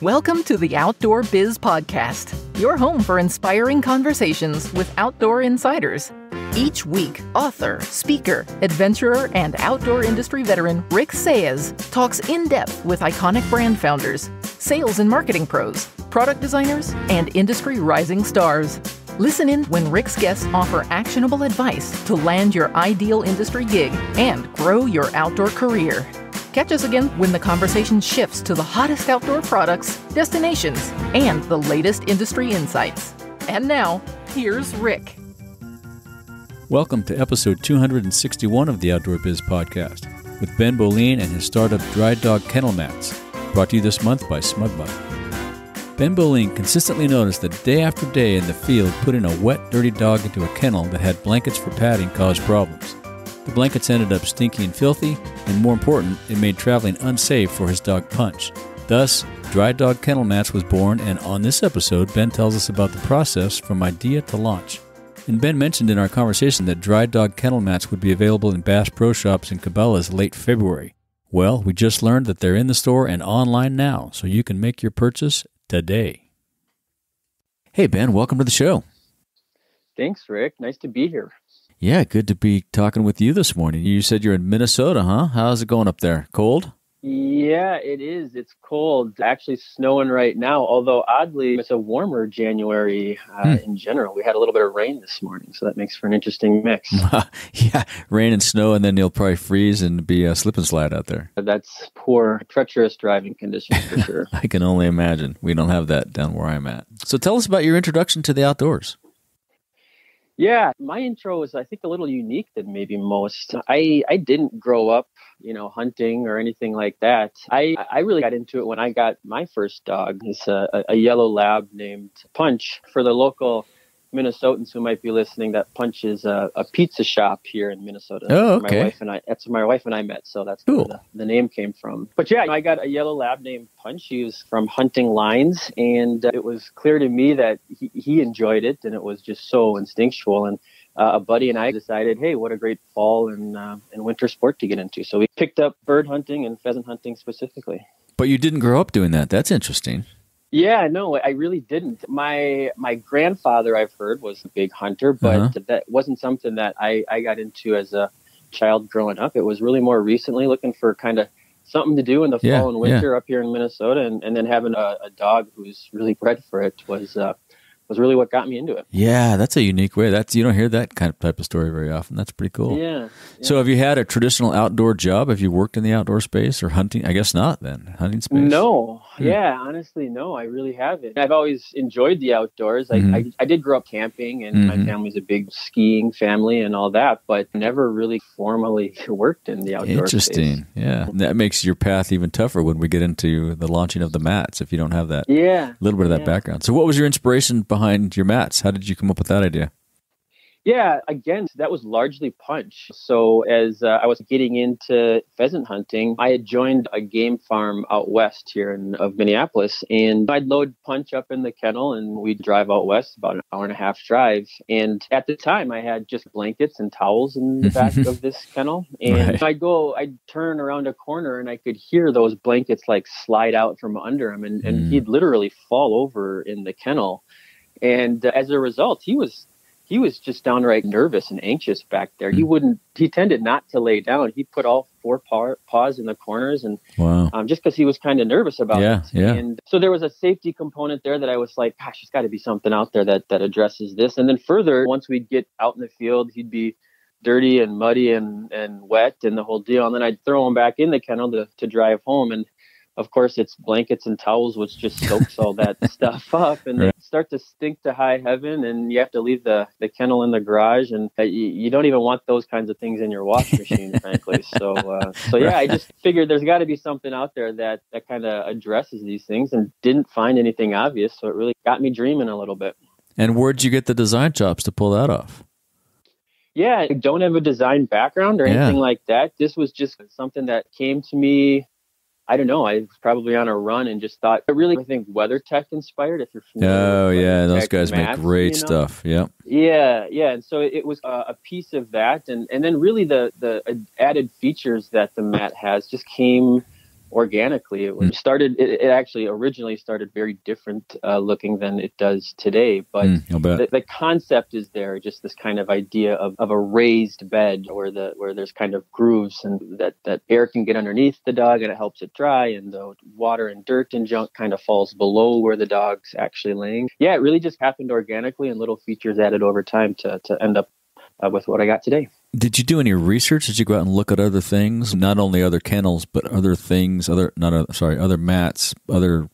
Welcome to the Outdoor Biz Podcast, your home for inspiring conversations with outdoor insiders. Each week, author, speaker, adventurer, and outdoor industry veteran Rick Saez talks in depth with iconic brand founders, sales and marketing pros, product designers, and industry rising stars. Listen in when Rick's guests offer actionable advice to land your ideal industry gig and grow your outdoor career. Catch us again when the conversation shifts to the hottest outdoor products, destinations, and the latest industry insights. And now, here's Rick. Welcome to episode 261 of the Outdoor Biz Podcast with Ben Bohline and his startup Dry Dog Kennel Mats, brought to you this month by Smugmug. Ben Bohline consistently noticed that day after day in the field, putting a wet, dirty dog into a kennel that had blankets for padding caused problems. The blankets ended up stinky and filthy, and more important, it made traveling unsafe for his dog Punch. Thus, Dry Dog Kennel Mats was born, and on this episode, Ben tells us about the process from idea to launch. And Ben mentioned in our conversation that Dry Dog Kennel Mats would be available in Bass Pro Shops and Cabela's late February. Well, we just learned that they're in the store and online now, so you can make your purchase today. Hey, Ben, welcome to the show. Thanks, Rick. Nice to be here. Yeah, good to be talking with you this morning. You said you're in Minnesota, huh? How's it going up there? Cold? Yeah, it is. It's cold. Actually snowing right now, although oddly, it's a warmer January in general. We had a little bit of rain this morning, so that makes for an interesting mix. Yeah, rain and snow, and then you'll probably freeze and be a slip and slide out there. That's poor, treacherous driving conditions for sure. I can only imagine. We don't have that down where I'm at. So tell us about your introduction to the outdoors. Yeah, my intro was, I think, a little unique than maybe most. I didn't grow up, hunting or anything like that. I really got into it when I got my first dog. It's a yellow lab named Punch. For the local Minnesotans who might be listening, that Punch is a pizza shop here in Minnesota. Oh, okay. That's where my wife and I met, so that's cool. Where the name came from. But yeah, I got a yellow lab named Punch. He was from hunting lines, and it was clear to me that he enjoyed it, and it was just so instinctual. And a buddy and I decided, hey, what a great fall and winter sport to get into. So we picked up bird hunting and pheasant hunting specifically. But you didn't grow up doing that. That's interesting. Yeah, no, I really didn't. My grandfather, I've heard, was a big hunter, but that wasn't something that I got into as a child growing up. It was really more recently looking for kind of something to do in the fall and winter up here in Minnesota, and then having a dog who's really bred for it was really what got me into it. Yeah, that's a unique way. You don't hear that type of story very often. That's pretty cool. Yeah. So have you had a traditional outdoor job? Have you worked in the outdoor space or hunting? I guess not then. Hunting space? No. Yeah, honestly, no, I really haven't. I've always enjoyed the outdoors. I did grow up camping, and my family's a big skiing family and all that, but never really formally worked in the outdoor Interesting. space. Yeah. That makes your path even tougher when we get into the launching of the mats, if you don't have that little bit of that background. So what was your inspiration behind your mats? How did you come up with that idea? Yeah, again, that was largely Punch. So as I was getting into pheasant hunting, I had joined a game farm out west here of Minneapolis, and I'd load Punch up in the kennel and we'd drive out west, about an hour and a half drive. And at the time I had just blankets and towels in the back of this kennel. And I'd turn around a corner and I could hear those blankets like slide out from under him, and he'd literally fall over in the kennel. And as a result, he was just downright nervous and anxious back there. He tended not to lay down. He put all four paws in the corners, and just because he was kind of nervous about it. Yeah. And so there was a safety component there that I was like, gosh, there's got to be something out there that addresses this. And then further, once we'd get out in the field, he'd be dirty and muddy and wet and the whole deal. And then I'd throw him back in the kennel to drive home. And of course, it's blankets and towels, which just soaks all that stuff up, and they start to stink to high heaven, and you have to leave the kennel in the garage, and you don't even want those kinds of things in your wash machine, frankly. So I just figured there's got to be something out there that kind of addresses these things, and didn't find anything obvious, so it really got me dreaming a little bit. And where'd you get the design chops to pull that off? Yeah, I don't have a design background or anything like that. This was just something that came to me. I don't know. I was probably on a run and just thought, I think WeatherTech inspired, if you're familiar. Oh, with yeah. Those WeatherTech guys mats, make great stuff. Yep. Yeah. And so it was a piece of that. And then really the added features that the mat has just came organically. It actually originally started very different looking than it does today, but the concept is there, just this kind of idea of a raised bed where there's kind of grooves, and that air can get underneath the dog and it helps it dry, and the water and dirt and junk kind of falls below where the dog's actually laying. Yeah, it really just happened organically, and little features added over time to end up with what I got today. Did you do any research? Did you go out and look at other things, not only other kennels, but other things, other mats, other,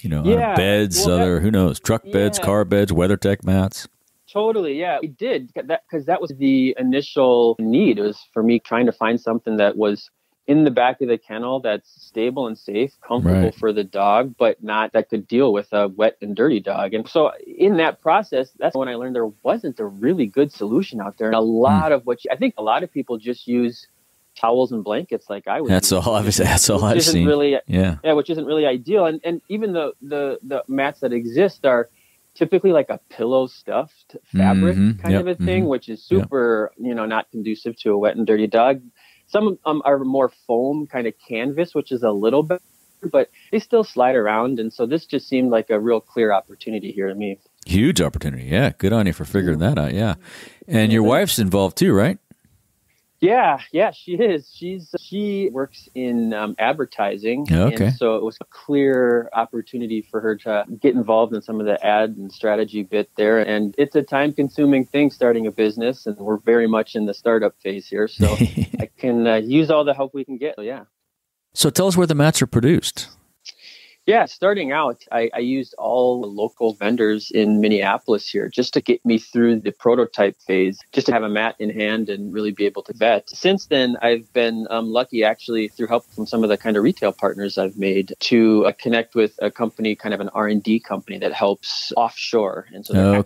beds, who knows, truck beds, car beds, WeatherTech mats? Totally. Yeah, we did because that was the initial need. It was for me trying to find something that was in the back of the kennel that's stable and safe, comfortable for the dog, but not that could deal with a wet and dirty dog. And so in that process, that's when I learned there wasn't a really good solution out there. And a lot of I think a lot of people just use towels and blankets like I would. That's all I've seen. Which isn't really ideal. And even the mats that exist are typically like a pillow stuffed fabric kind of a thing, which is super, not conducive to a wet and dirty dog. Some of them are more foam, kind of canvas, which is a little bit, but they still slide around. And so this just seemed like a real clear opportunity here to me. Huge opportunity. Yeah. Good on you for figuring that out. Yeah. And your wife's involved too, right? Yeah, she is. She works in advertising. Okay. And so it was a clear opportunity for her to get involved in some of the ad and strategy bit there. And it's a time-consuming thing starting a business, and we're very much in the startup phase here. So I can use all the help we can get. So, yeah. So tell us where the mats are produced. Yeah, starting out, I used all the local vendors in Minneapolis here just to get me through the prototype phase, just to have a mat in hand and really be able to vet. Since then, I've been lucky, actually, through help from some of the kind of retail partners I've made, to connect with a company, kind of an R&D company that helps offshore. And so they're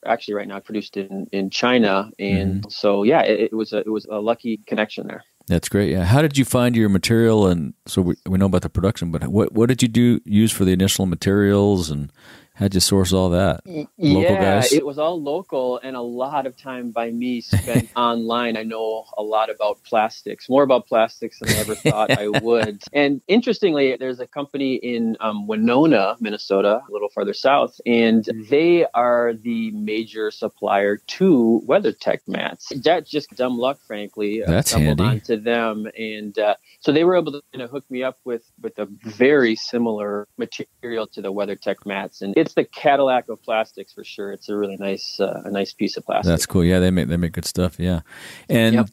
actually right now produced in China. And so, yeah, it was a lucky connection there. That's great. Yeah. How did you find your material? And so we know about the production, but what did you use for the initial materials, and how'd you source all that? Local guys? It was all local, and a lot of time by me spent online. I know a lot about plastics, more about plastics than I ever thought I would. And interestingly, there's a company in Winona, Minnesota, a little farther south, and they are the major supplier to WeatherTech mats. That's just dumb luck, frankly. That's stumbled handy. onto them, and so they were able to hook me up with a very similar material to the WeatherTech mats, and it's the Cadillac of plastics for sure. It's a really nice piece of plastic. That's cool. Yeah, they make good stuff. Yeah, and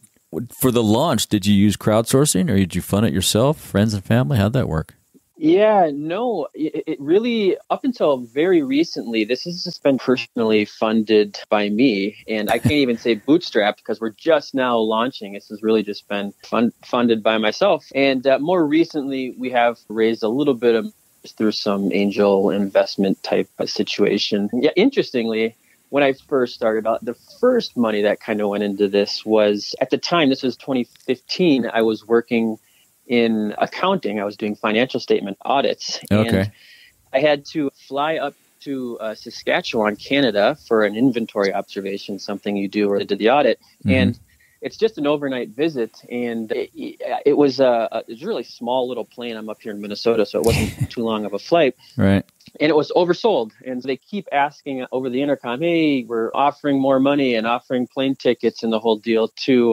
for the launch, did you use crowdsourcing, or did you fund it yourself, friends and family? How'd that work? Yeah, no, it really, up until very recently, this has just been personally funded by me. And I can't even say bootstrapped because we're just now launching. This has really just been funded by myself. And more recently, we have raised a little bit of through some angel investment type of situation. Yeah, interestingly, when I first started out, the first money that kind of went into this was, at the time, this was 2015, I was working in accounting. I was doing financial statement audits. Okay. And I had to fly up to Saskatchewan, Canada for an inventory observation, something you do where I did the audit. And it's just an overnight visit. And it was a really small little plane. I'm up here in Minnesota, so it wasn't too long of a flight. Right. And it was oversold. And they keep asking over the intercom, hey, we're offering more money and offering plane tickets and the whole deal to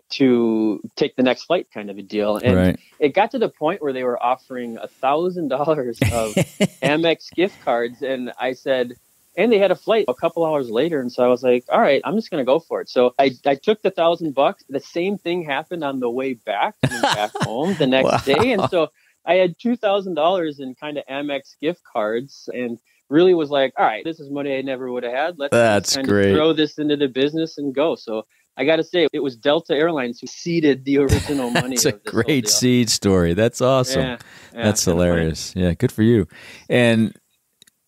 take the next flight kind of a deal. And it got to the point where they were offering $1,000 of Amex gift cards. And I said, and they had a flight a couple hours later. And so I was like, all right, I'm just going to go for it. So I took the $1,000. The same thing happened on the way back home the next day. And so I had $2,000 in kind of Amex gift cards, and really was like, all right, this is money I never would have had. Let's kind of throw this into the business and go. So I got to say, it was Delta Airlines who seeded the original money. That's a great seed story. That's awesome. Yeah, that's hilarious. Yeah, good for you. And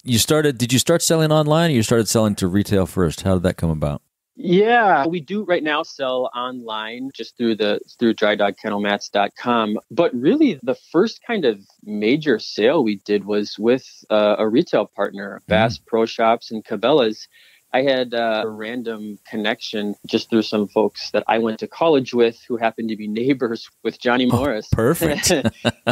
did you start selling online, or you started selling to retail first? How did that come about? Yeah, we do right now sell online just through drydogkennelmats.com. But really, the first kind of major sale we did was with a retail partner, Bass Pro Shops and Cabela's. I had a random connection just through some folks that I went to college with who happened to be neighbors with Johnny Morris. Perfect.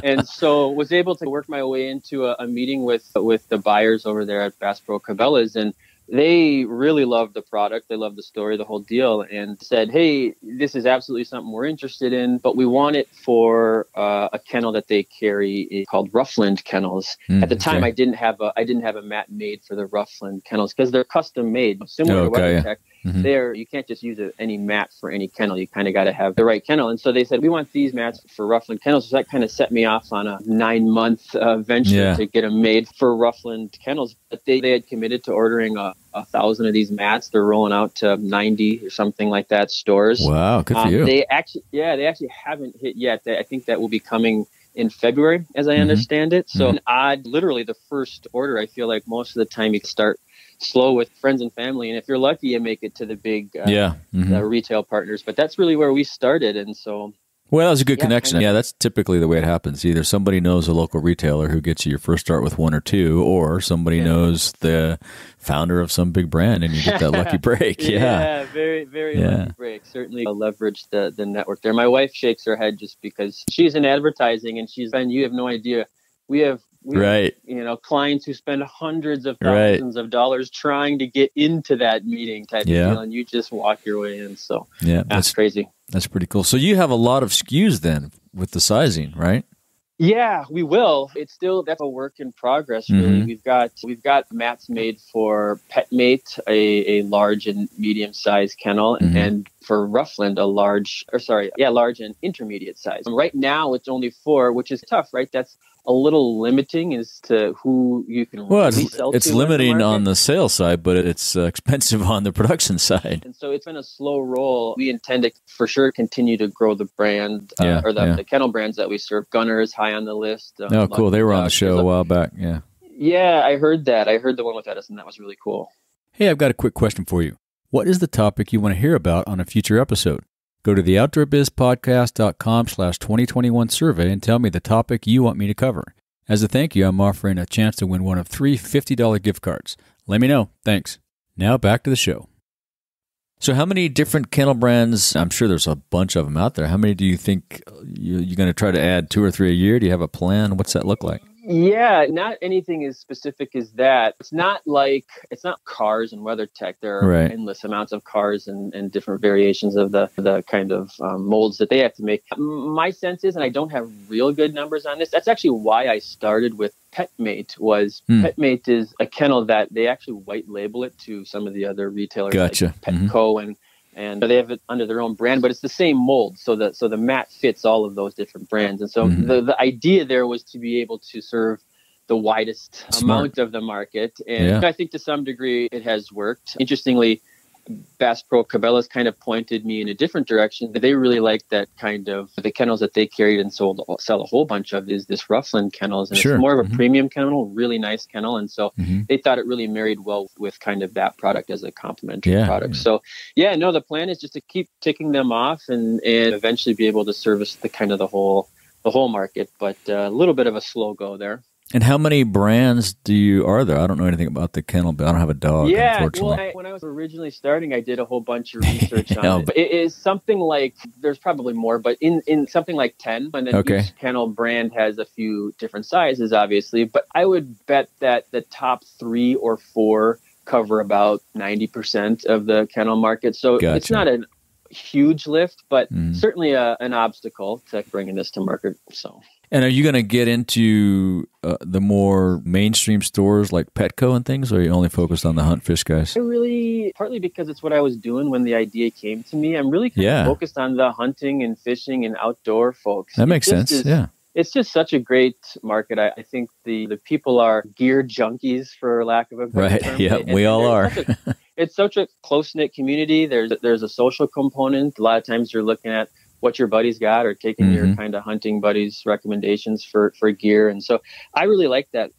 And so was able to work my way into a meeting with the buyers over there at Bass Pro Cabela's, and they really loved the product. They loved the story, the whole deal, and said, hey, this is absolutely something we're interested in, but we want it for a kennel that they carry called Ruffland Kennels. At the time, I didn't have a mat made for the Ruffland Kennels because they're custom made, similar to WeatherTech. There, you can't just use any mat for any kennel. You kind of got to have the right kennel. And so they said, we want these mats for Ruffland Kennels. So that kind of set me off on a 9-month venture to get them made for Ruffland Kennels. But they had committed to ordering 1,000 of these mats. They're rolling out to 90 or something like that stores. Wow, good for you. They actually haven't hit yet. I think that will be coming in February, as I understand it. So literally the first order, I feel like most of the time you start slow with friends and family, and if you're lucky, you make it to the big retail partners. But that's really where we started, and so. Well, that was a good connection. Yeah, that's typically the way it happens. Either somebody knows a local retailer who gets you your first start with one or two, or somebody knows the founder of some big brand, and you get that lucky break. Very, very lucky break. Certainly leverage the network there. My wife shakes her head just because she's in advertising, and you have no idea. We have clients who spend hundreds of thousands of dollars trying to get into that meeting type of deal, and you just walk your way in. So that's crazy. That's pretty cool. So you have a lot of SKUs then with the sizing, right? Yeah, we will. That's a work in progress, really. We've got mats made for PetMate, a large and medium sized kennel, and for Ruffland, large and intermediate size. Right now it's only 4, which is tough, right? That's a little limiting as to who you can really sell to. It's limiting on the sales side, but it's expensive on the production side. And so it's been a slow roll. We intend to for sure continue to grow the brand the kennel brands that we serve. Gunner is high on the list. Cool. They were on the show a while back. Yeah. Yeah, I heard that. I heard the one with Edison. That was really cool. Hey, I've got a quick question for you. What is the topic you want to hear about on a future episode? Go to the outdoorbizpodcast.com/2021 survey and tell me the topic you want me to cover. As a thank you, I'm offering a chance to win one of 3 $50 gift cards. Let me know. Thanks. Now back to the show. So how many different kennel brands, I'm sure there's a bunch of them out there. How many do you think you're going to try to add 2 or 3 a year? Do you have a plan? What's that look like? Yeah, not anything as specific as that. It's not cars and WeatherTech. There are endless amounts of cars and different variations of the kind of molds that they have to make. My sense is, and I don't have real good numbers on this, that's actually why I started with PetMate. PetMate is a kennel that they actually white label it to some of the other retailers like Petco and they have it under their own brand, but it's the same mold. So the mat fits all of those different brands. And so the idea there was to be able to serve the widest amount of the market. And I think to some degree it has worked. Interestingly, Bass Pro Cabela's kind of pointed me in a different direction. They really like that kind of the kennels that they carried and sell a whole bunch of is this Ruffland Kennels. And it's more of a premium kennel, really nice kennel. And so they thought it really married well with kind of that product as a complementary product. So the plan is just to keep ticking them off and eventually be able to service the kind of the whole market, but a little bit of a slow go there. And how many brands are there? I don't know anything about the kennel, but I don't have a dog, unfortunately. Well, when I was originally starting, I did a whole bunch of research on it. But it is something like, there's probably more, but in something like 10. And then each kennel brand has a few different sizes, obviously. But I would bet that the top 3 or 4 cover about 90% of the kennel market. So it's not a huge lift, but certainly an obstacle to bringing this to market. So. And are you going to get into the more mainstream stores like Petco and things, or are you only focused on the hunt fish guys? Partly because it's what I was doing when the idea came to me. I'm really kind of focused on the hunting and fishing and outdoor folks. That makes sense, It's just such a great market. I think the people are gear junkies, for lack of a better term. Yeah, we all are. It's such a close-knit community. There's a social component. A lot of times you're looking at what your buddies got or taking your kind of hunting buddies' recommendations for gear. And so I really like that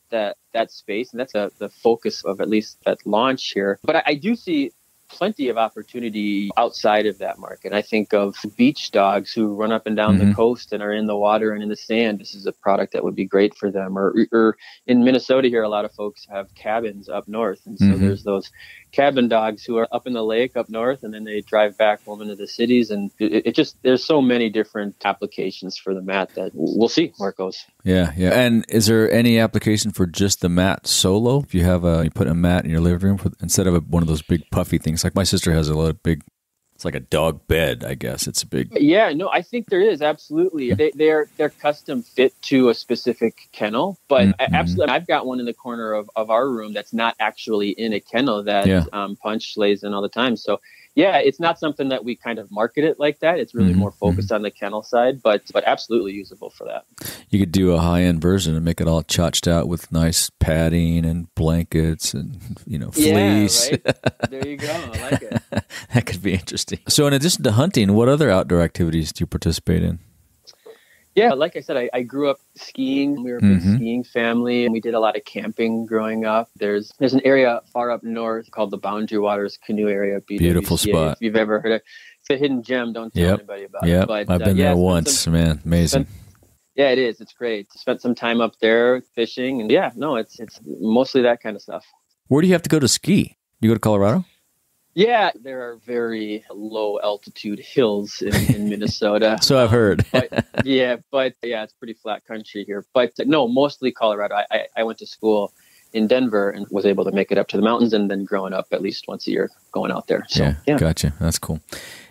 space. And that's the focus of at least that launch here. But I do see plenty of opportunity outside of that market. I think of beach dogs who run up and down the coast and are in the water and in the sand. This is a product that would be great for them. Or in Minnesota here, a lot of folks have cabins up north. And so there's those cabin dogs who are up in the lake up north, and then they drive back home into the cities. And it just, there's so many different applications for the mat that we'll see where it goes. Yeah, yeah. And is there any application for just the mat solo? If you have you put a mat in your living room instead of one of those big puffy things, like my sister has a lot of big, it's like a dog bed, I guess. It's a big. Yeah, no, I think there is, absolutely. They're custom fit to a specific kennel, but absolutely, I've got one in the corner of our room that's not actually in a kennel that Punch lays in all the time. So yeah, it's not something that we kind of market it like that. It's really more focused on the kennel side, but absolutely usable for that. You could do a high-end version and make it all tchotched out with nice padding and blankets and, fleece. Yeah, right? There you go. I like it. That could be interesting. So in addition to hunting, what other outdoor activities do you participate in? Yeah, like I said, I grew up skiing. We were a big skiing family, and we did a lot of camping growing up. There's an area far up north called the Boundary Waters Canoe Area. Beautiful spot. If you've ever heard of it. It's a hidden gem. Don't tell anybody about it. But, I've been there once, man. Amazing. Yeah, it is. It's great. Spent some time up there fishing, and it's mostly that kind of stuff. Where do you have to go to ski? You go to Colorado? Yeah, there are very low altitude hills in Minnesota. So I've heard. but it's pretty flat country here. But no, mostly Colorado. I went to school in Denver and was able to make it up to the mountains, and then growing up at least once a year going out there. So, yeah. Gotcha. That's cool.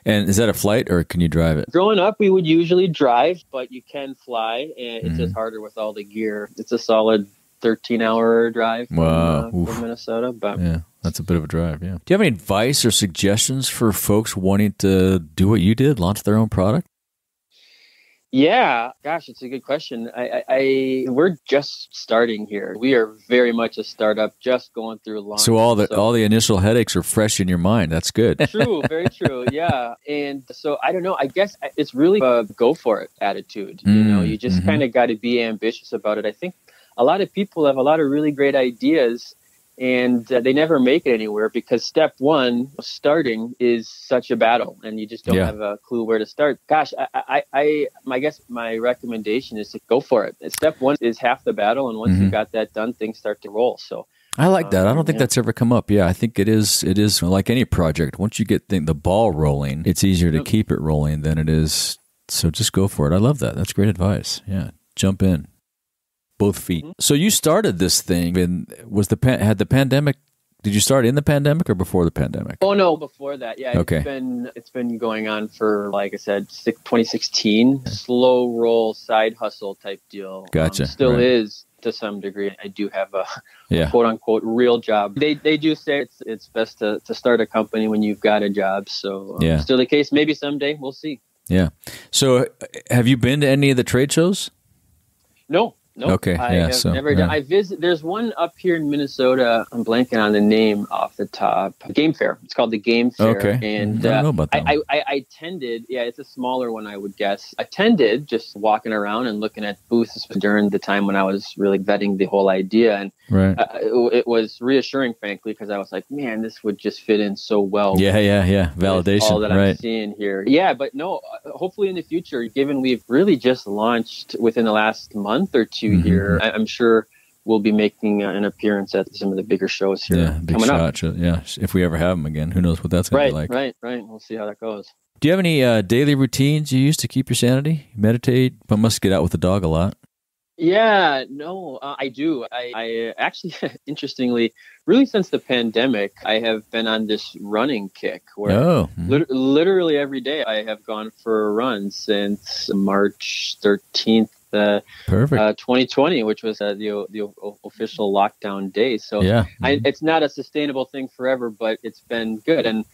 And is that a flight or can you drive it? Growing up, we would usually drive, but you can fly, and it's just harder with all the gear. It's a solid 13-hour drive from Minnesota. But yeah, that's a bit of a drive, yeah. Do you have any advice or suggestions for folks wanting to do what you did, launch their own product? Yeah, gosh, it's a good question. We're just starting here. We are very much a startup, just going through launch. So all the initial headaches are fresh in your mind. That's good. True, very true. Yeah, and so I don't know. I guess it's really a go for it attitude. You just kind of got to be ambitious about it. I think a lot of people have a lot of really great ideas, and they never make it anywhere because step one, starting, is such a battle, and you just don't have a clue where to start. Gosh, I guess my recommendation is to go for it. Step one is half the battle, and once you got that done, things start to roll. So I like that. I don't think that's ever come up. Yeah, I think it is like any project. Once you get the ball rolling, it's easier to keep it rolling than it is. So just go for it. I love that. That's great advice. Yeah, jump in. Both feet. So you started this thing, and had the pandemic? Did you start in the pandemic or before the pandemic? Oh no, before that. Yeah, okay. It's been going on for, like I said, 2016. Slow roll side hustle type deal. Gotcha. Still is to some degree. I do have a quote unquote real job. They do say it's best to start a company when you've got a job. So still the case. Maybe someday we'll see. Yeah. So have you been to any of the trade shows? No. Okay. I have never done. I visit. There's one up here in Minnesota. I'm blanking on the name off the top. Game Fair. It's called the Game Fair. Okay. And I don't know about that one. I attended. Yeah, it's a smaller one, I would guess. Attended, just walking around and looking at booths during the time when I was really vetting the whole idea, and it was reassuring, frankly, because I was like, man, this would just fit in so well. Yeah. Validation. All that I'm seeing here. Yeah, but no. Hopefully in the future, given we've really just launched within the last month or two. Here, I'm sure we'll be making an appearance at some of the bigger shows here coming up. Yeah, if we ever have them again, who knows what that's going to be like. Right. We'll see how that goes. Do you have any daily routines you use to keep your sanity? Meditate? But must get out with the dog a lot. Yeah, no, I do. I actually, interestingly, really since the pandemic, I have been on this running kick where literally every day I have gone for a run since March 13th. 2020, which was the official lockdown day. So it's not a sustainable thing forever, but it's been good. And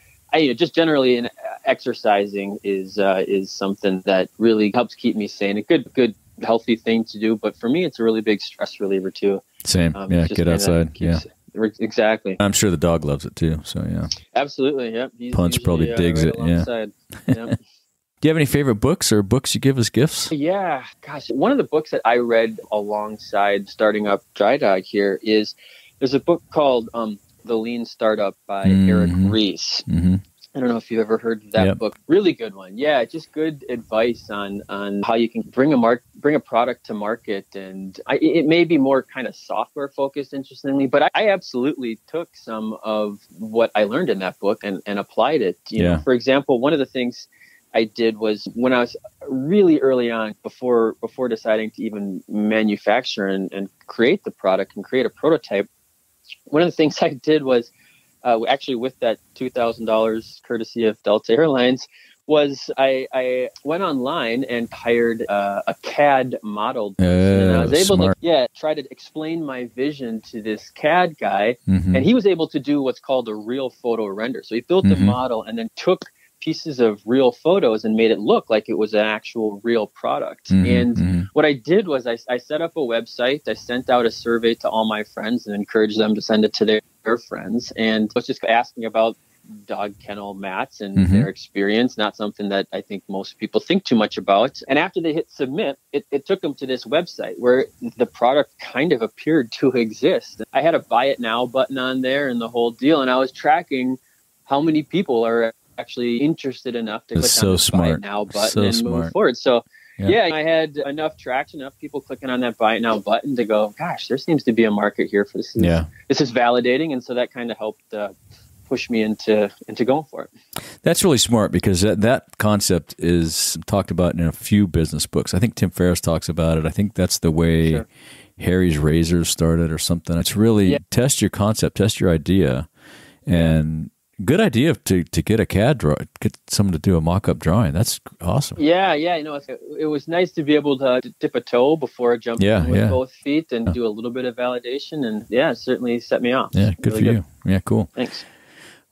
just generally exercising is something that really helps keep me sane. A good healthy thing to do. But for me, it's a really big stress reliever too. Same. Get outside. Exactly. I'm sure the dog loves it too. So absolutely. Yep. Punch probably digs it. Yeah. Do you have any favorite books or books you give as gifts? Yeah, gosh. One of the books that I read alongside starting up Dry Dog here is there's a book called The Lean Startup by Eric Ries. Mm-hmm. I don't know if you've ever heard of that book. Really good one. Yeah, just good advice on how you can bring a product to market. And it may be more kind of software focused, interestingly, but I absolutely took some of what I learned in that book and applied it. You know, for example, one of the things I did was when I was really early on, before deciding to even manufacture and create the product and create a prototype, one of the things I did was actually with that $2,000 courtesy of Delta Airlines was I went online and hired a CAD model. And I was able to try to explain my vision to this CAD guy. And he was able to do what's called a real photo render. So he built the model and then took pieces of real photos and made it look like it was an actual real product. And what I did was I set up a website. I sent out a survey to all my friends and encouraged them to send it to their friends. And was just asking about dog kennel mats and their experience, not something that I think most people think too much about. And after they hit submit, it took them to this website where the product kind of appeared to exist. I had a buy it now button on there and the whole deal. And I was tracking how many people are actually interested enough to click on the buy it now button and move forward. So I had enough traction, enough people clicking on that buy it now button to go, gosh, there seems to be a market here for this. This is validating. And so that kind of helped push me into going for it. That's really smart because that concept is talked about in a few business books. I think Tim Ferriss talks about it. I think that's the way Harry's Razors started or something. It's really test your concept, test your idea, and good idea to get a CAD draw, get someone to do a mock-up drawing. That's awesome. Yeah. You know, it was nice to be able to dip a toe before jumping in with both feet and do a little bit of validation. And it certainly set me off. Yeah, good really for you. Yeah, cool. Thanks.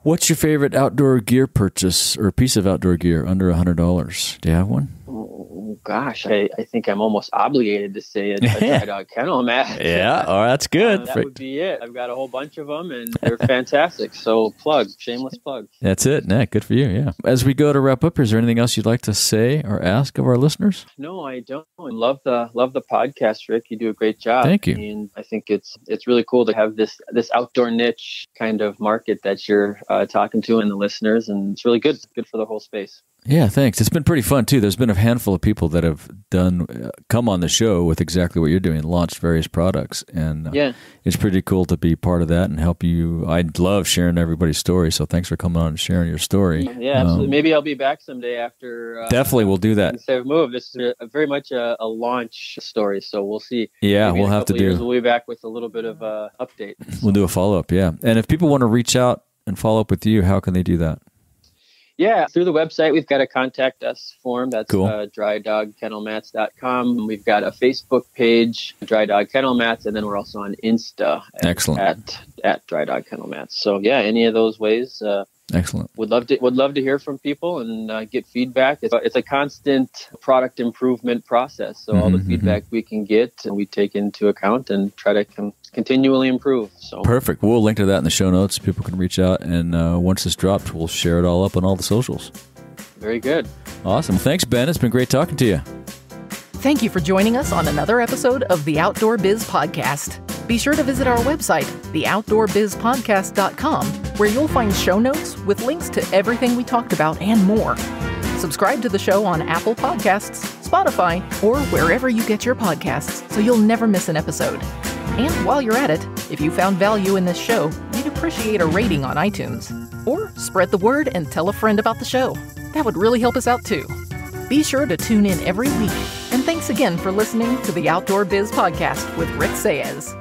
What's your favorite outdoor gear purchase or piece of outdoor gear under $100? Do you have one? Oh, gosh, I think I'm almost obligated to say a Dry Dog Kennel Mat. That's good. That would be it. I've got a whole bunch of them, and they're fantastic. So shameless plug. That's it. Good for you, yeah. As we go to wrap up, is there anything else you'd like to say or ask of our listeners? No, I don't. I love the podcast, Rick. You do a great job. Thank you. And I think it's really cool to have this outdoor niche kind of market that you're talking to and the listeners, and it's really good. It's good for the whole space. Yeah, thanks. It's been pretty fun, too. There's been a handful of people that have come on the show with exactly what you're doing, launched various products. And it's pretty cool to be part of that and help you. I love sharing everybody's story, so thanks for coming on and sharing your story. Yeah, absolutely. Maybe I'll be back someday after. Definitely, we'll do that. Instead of move, this is very much a launch story, so we'll see. Yeah, maybe we'll have to do. We'll be back with a little bit of an update. We'll do a follow-up, yeah. And if people want to reach out and follow up with you, how can they do that? Yeah, through the website, we've got a contact us form. That's cool. drydogkennelmats.com. We've got a Facebook page, Dry Dog Kennel Mats, and then we're also on Insta at Dry Dog Kennel Mats. So any of those ways. Excellent. Would love to hear from people and get feedback. It's a constant product improvement process. So all the feedback we can get, and we take into account and try to continually improve. So perfect. We'll link to that in the show notes. People can reach out, and once it's dropped, we'll share it all up on all the socials. Very good. Awesome. Thanks, Ben. It's been great talking to you. Thank you for joining us on another episode of the Outdoor Biz Podcast. Be sure to visit our website, theoutdoorbizpodcast.com, where you'll find show notes with links to everything we talked about and more. Subscribe to the show on Apple Podcasts, Spotify, or wherever you get your podcasts so you'll never miss an episode. And while you're at it, if you found value in this show, we'd appreciate a rating on iTunes. Or spread the word and tell a friend about the show. That would really help us out too. Be sure to tune in every week. And thanks again for listening to the Outdoor Biz Podcast with Rick Saez.